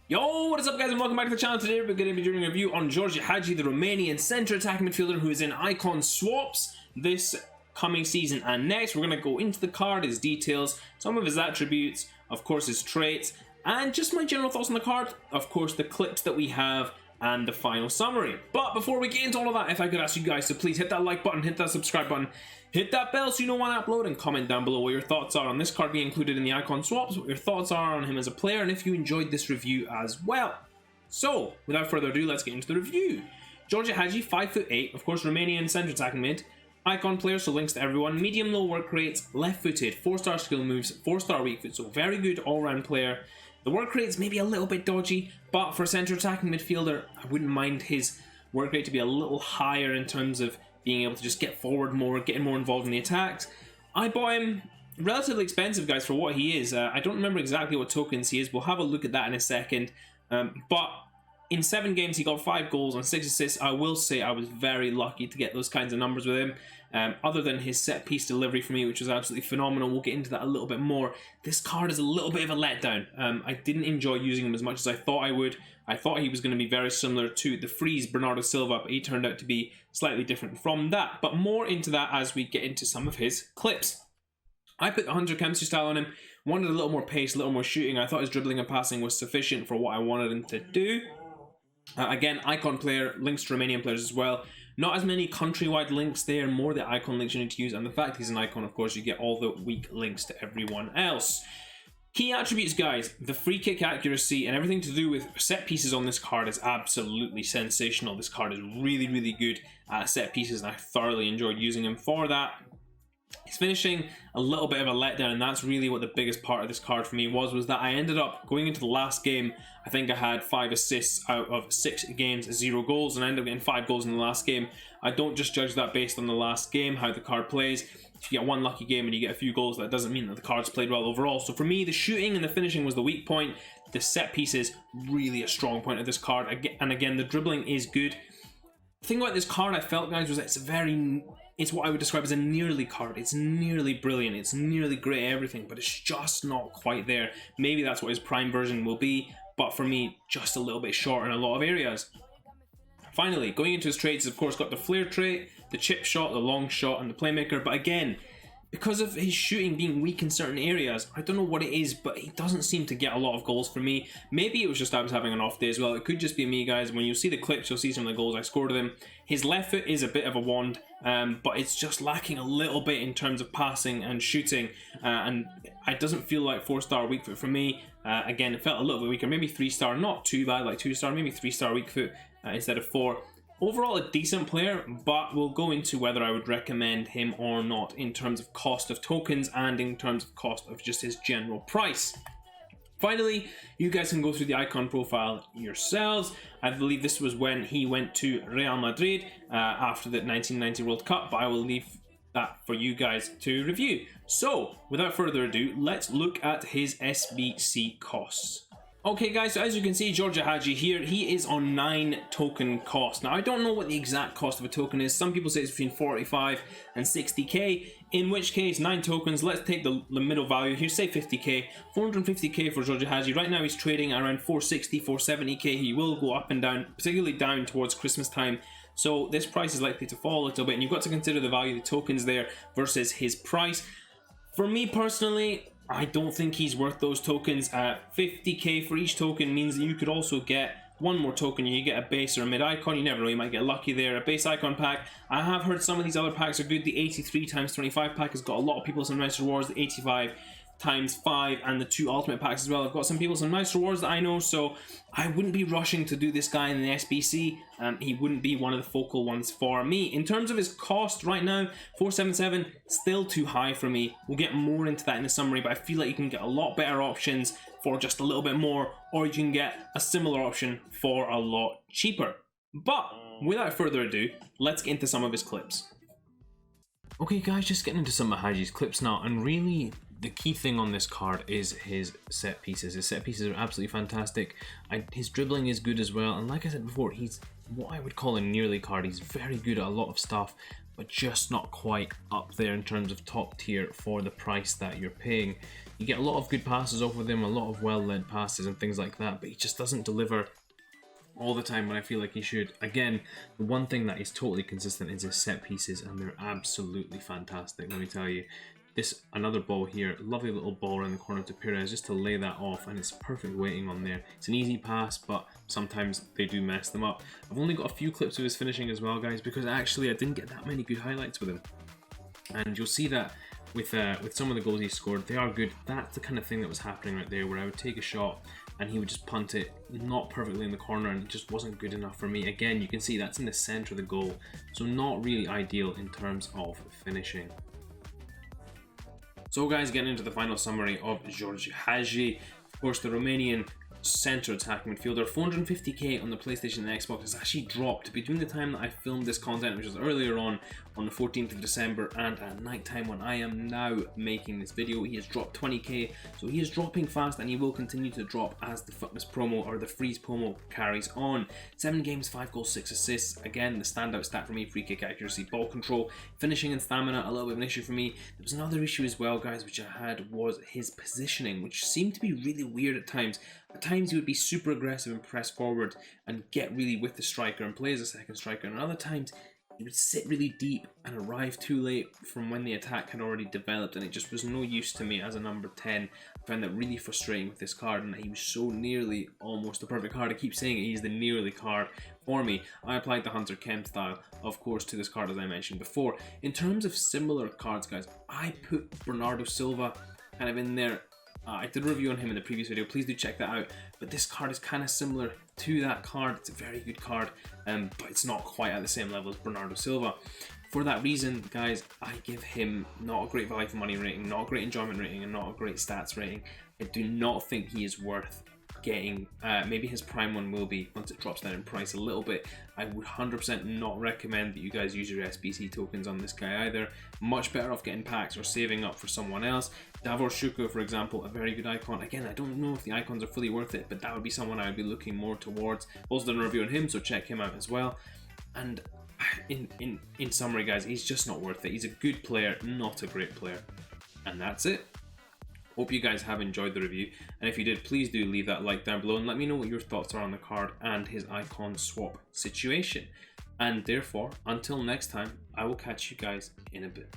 Yo, what is up guys and welcome back to the channel. Today we're going to be doing a review on Gheorghe Hagi, the Romanian centre attacking midfielder who is in Icon swaps this coming season and next. We're going to go into the card, his details, some of his attributes, of course his traits, and just my general thoughts on the card, of course the clips that we have, and the final summary. But before we get into all of that, if I could ask you guys to please hit that like button, hit that subscribe button, hit that bell so you know when I upload, and comment down below what your thoughts are on this card being included in the Icon swaps, what your thoughts are on him as a player, and if you enjoyed this review as well. So, without further ado, let's get into the review. Gheorghe Hagi, 5'8", of course Romanian centre attacking mid, Icon player, so links to everyone, medium low work rates, left-footed, 4-star skill moves, 4-star weak foot, so very good all-round player. The work rate's maybe a little bit dodgy, but for a centre attacking midfielder, I wouldn't mind his work rate to be a little higher in terms of being able to just get forward more, getting more involved in the attacks. I bought him relatively expensive, guys, for what he is. I don't remember exactly what tokens he is. We'll have a look at that in a second. But in 7 games, he got 5 goals and 6 assists. I will say I was very lucky to get those kinds of numbers with him. Other than his set-piece delivery for me, which was absolutely phenomenal. We'll get into that a little bit more. This card is a little bit of a letdown. I didn't enjoy using him as much as I thought I would. I thought he was going to be very similar to the Freeze Bernardo Silva, but he turned out to be slightly different from that. But more into that as we get into some of his clips. I put the Hunter chemistry style on him. Wanted a little more pace, a little more shooting. I thought his dribbling and passing was sufficient for what I wanted him to do. Again, Icon player, links to Romanian players as well. Not as many countrywide links there, more the Icon links you need to use. And the fact he's an Icon, of course, you get all the weak links to everyone else. Key attributes, guys, the free kick accuracy and everything to do with set pieces on this card is absolutely sensational. This card is really, really good at set pieces, and I thoroughly enjoyed using him for that. His finishing, a little bit of a letdown, and that's really what the biggest part of this card for me was that I ended up going into the last game. I think I had 5 assists out of 6 games, 0 goals, and I ended up getting 5 goals in the last game. I don't just judge that based on the last game, how the card plays. If you get one lucky game and you get a few goals, that doesn't mean that the card's played well overall. So for me, the shooting and the finishing was the weak point. The set piece is really a strong point of this card. And again, the dribbling is good. The thing about this card, I felt, guys, was that it's what I would describe as a nearly card. It's nearly brilliant. It's nearly great at everything, but it's just not quite there. Maybe that's what his prime version will be, but for me, just a little bit short in a lot of areas. Finally, going into his traits, of course, got the flair trait, the chip shot, the long shot, and the playmaker. But again, because of his shooting being weak in certain areas, I don't know what it is, but he doesn't seem to get a lot of goals for me. Maybe it was just I was having an off day as well. It could just be me, guys. When you see the clips, you'll see some of the goals I scored with him. His left foot is a bit of a wand, but it's just lacking a little bit in terms of passing and shooting. And it doesn't feel like 4-star weak foot for me. Again, it felt a little bit weaker. Maybe 3-star, not too bad, like 2-star, maybe 3-star weak foot instead of 4. Overall, a decent player, but we'll go into whether I would recommend him or not in terms of cost of tokens and in terms of cost of just his general price. Finally, you guys can go through the Icon profile yourselves. I believe this was when he went to Real Madrid after the 1990 World Cup, but I will leave that for you guys to review. So, without further ado, let's look at his SBC costs. Okay guys, so as you can see, Gheorghe Hagi here, he is on 9 token cost. Now I don't know what the exact cost of a token is. Some people say it's between 45 and 60k, in which case 9 tokens, let's take the middle value here, say 50k, 450k for Gheorghe Hagi. Right now he's trading around 460, 470k. He will go up and down, particularly down towards Christmas time. So this price is likely to fall a little bit, and you've got to consider the value of the tokens there versus his price. For me personally, I don't think he's worth those tokens. 50k for each token means that you could also get one more token. You get a base or a mid icon. You never know, you might get lucky there. A base icon pack. I have heard some of these other packs are good. The 83 x 25 pack has got a lot of people some nice rewards. The 85 x 5 and the 2 ultimate packs as well. I've got some people some nice rewards that I know, so I wouldn't be rushing to do this guy in the SBC. He wouldn't be one of the focal ones for me. In terms of his cost right now, 477, still too high for me. We'll get more into that in the summary, but I feel like you can get a lot better options for just a little bit more, or you can get a similar option for a lot cheaper. But without further ado, let's get into some of his clips. Okay guys, just getting into some of Hagi's clips now, and really the key thing on this card is his set pieces. His set pieces are absolutely fantastic. His dribbling is good as well, and like I said before, he's what I would call a nearly card. He's very good at a lot of stuff, but just not quite up there in terms of top tier for the price that you're paying. You get a lot of good passes off of him, a lot of well-led passes and things like that, but he just doesn't deliver all the time when I feel like he should. Again, the one thing that is totally consistent is his set pieces, and they're absolutely fantastic, let me tell you. This, another ball here, lovely little ball around the corner to Perez just to lay that off, and it's perfect waiting on there. It's an easy pass, but sometimes they do mess them up. I've only got a few clips of his finishing as well, guys, because actually I didn't get that many good highlights with him. And you'll see that with some of the goals he scored, they are good. That's the kind of thing that was happening right there, where I would take a shot and he would just punt it not perfectly in the corner, and it just wasn't good enough for me. Again, you can see that's in the center of the goal, so not really ideal in terms of finishing. So guys, getting into the final summary of Gheorghe Hagi, of course the Romanian centre attacking midfielder, 450k on the PlayStation and Xbox has actually dropped between the time that I filmed this content, which was earlier on the 14th of December, and at night time when I am now making this video. He has dropped 20k, so he is dropping fast, and he will continue to drop as the Fitness promo, or the Freeze promo, carries on. 7 games, 5 goals, 6 assists. Again, the standout stat for me: free kick accuracy, ball control, finishing and stamina, a little bit of an issue for me. There was another issue as well, guys, which I had, was his positioning, which seemed to be really weird at times. At times he would be super aggressive and press forward and get really with the striker and play as a second striker, and other times he would sit really deep and arrive too late from when the attack had already developed, and it just was no use to me as a number 10. I found that really frustrating with this card, and he was so nearly almost the perfect card. I keep saying it, he's the nearly card for me. I applied the Hunter Kemp style, of course, to this card as I mentioned before. In terms of similar cards, guys, I put Bernardo Silva kind of in there. I did a review on him in the previous video, please do check that out, but this card is kind of similar to that card. It's a very good card, but it's not quite at the same level as Bernardo Silva. For that reason, guys, I give him not a great value for money rating, not a great enjoyment rating, and not a great stats rating. I do not think he is worth getting. Maybe his prime one will be once it drops down in price a little bit. I would 100% not recommend that you guys use your SBC tokens on this guy either. Much better off getting packs or saving up for someone else. Davor Shuko, for example, a very good icon. Again, I don't know if the icons are fully worth it, but that would be someone I would be looking more towards. Also done a review on him, so check him out as well. And in summary, guys, he's just not worth it. He's a good player, not a great player. And that's it. Hope you guys have enjoyed the review, and if you did, please do leave that like down below and let me know what your thoughts are on the card and his icon swap situation. And therefore, until next time, I will catch you guys in a bit.